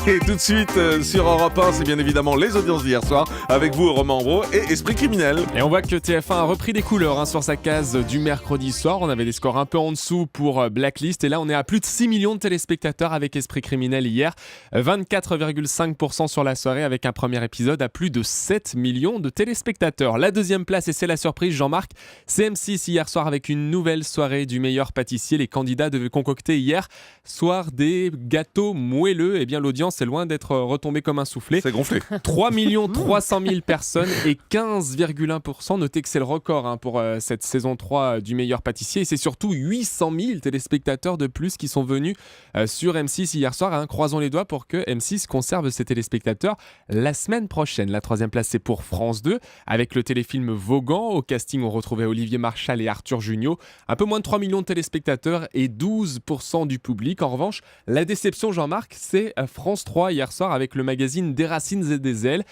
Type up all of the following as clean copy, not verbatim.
Et tout de suite sur Europe 1, c'est bien évidemment les audiences d'hier soir avec vous Romain Ambro et Esprit criminel. Et on voit que TF1 a repris des couleurs sur sa case du mercredi soir. On avait des scores un peu en dessous pour Blacklist et là on est à plus de 6 millions de téléspectateurs avec Esprit criminel hier. 24,5% sur la soirée avec un premier épisode à plus de 7 millions de téléspectateurs. La deuxième place, et c'est la surprise Jean-Marc, c'est M6 hier soir avec une nouvelle soirée du meilleur pâtissier. Les candidats devaient concocter hier soir des gâteaux moelleux. Et bien l'audience est loin d'être retombée comme un soufflé. C'est gonflé. 3 300 000 personnes et 15,1%. Notez que c'est le record pour cette saison 3 du meilleur pâtissier. Et c'est surtout 800 000 téléspectateurs de plus qui sont venus sur M6 hier soir. Croisons les doigts pour que M6 conserve ses téléspectateurs la semaine prochaine. La troisième place, c'est pour France 2 avec le téléfilm Vogan. Au casting, on retrouvait Olivier Marchal et Arthur Jugnot. Un peu moins de 3 millions de téléspectateurs et 12% du public. En revanche, la déception, Jean-Marc, c'est France 3 hier soir avec le magazine Des Racines et des Ailes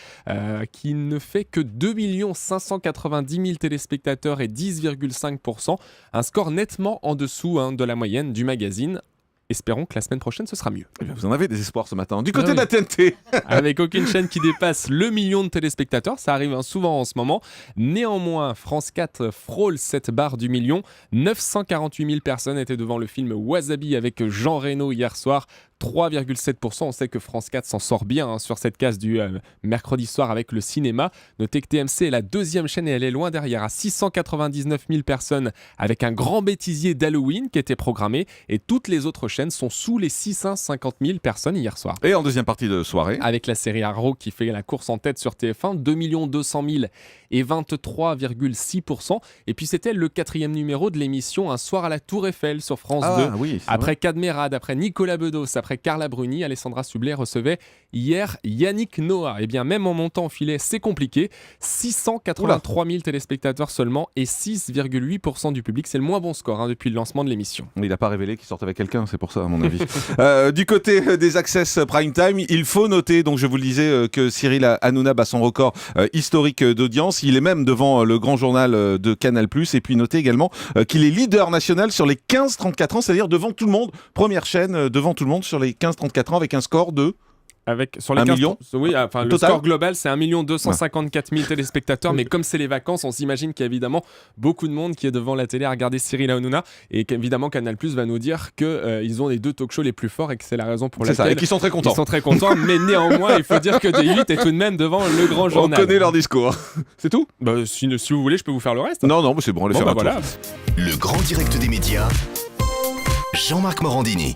qui ne fait que 2 590 000 téléspectateurs et 10,5%. Un score nettement en dessous de la moyenne du magazine. Espérons que la semaine prochaine, ce sera mieux. Vous en avez des espoirs ce matin. Du côté de la TNT. Avec aucune chaîne qui dépasse le million de téléspectateurs. Ça arrive souvent en ce moment. Néanmoins, France 4 frôle cette barre du million. 948 000 personnes étaient devant le film Wasabi avec Jean Reno hier soir. 3,7%. On sait que France 4 s'en sort bien sur cette case du mercredi soir avec le cinéma. Notez que TMC est la deuxième chaîne et elle est loin derrière à 699 000 personnes avec un grand bêtisier d'Halloween qui était programmé. Et toutes les autres chaînes sont sous les 650 000 personnes hier soir. Et en deuxième partie de soirée, avec la série Arrow qui fait la course en tête sur TF1, 2 200 000 et 23,6%. Et puis c'était le 4e numéro de l'émission Un soir à la Tour Eiffel sur France 2. Oui, après Cadmerade, après Nicolas Bedos, après Carla Bruni, Alessandra Sublet recevait hier Yannick Noah. Et bien même en montant au filet, c'est compliqué. 683 000 téléspectateurs seulement et 6,8% du public. C'est le moins bon score depuis le lancement de l'émission. Il n'a pas révélé qu'il sortait avec quelqu'un, c'est pour ça à mon avis. Du côté des Access Prime Time, il faut noter, donc je vous le disais, que Cyril Hanouna bat son record historique d'audience. Il est même devant le grand journal de Canal+. Et puis notez également qu'il est leader national sur les 15-34 ans, c'est-à-dire devant tout le monde. Première chaîne devant tout le monde sur les 15-34 ans avec un score de... Sur les 1 15, million le score global, c'est 1 254 000 téléspectateurs. Mais comme c'est les vacances, on s'imagine qu'il y a évidemment beaucoup de monde qui est devant la télé à regarder Cyril Hanouna. Et qu'évidemment, Canal+ va nous dire qu'ils ont les 2 talk shows les plus forts et que c'est la raison pour laquelle... C'est ça, et qu'ils sont très contents. Ils sont très contents, mais néanmoins, il faut dire que D8 est tout de même devant le grand journal. On connaît leur discours. C'est tout ? Si vous voulez, je peux vous faire le reste. Non, mais c'est bon, on les fait un tour. Le grand direct des médias, Jean-Marc Morandini.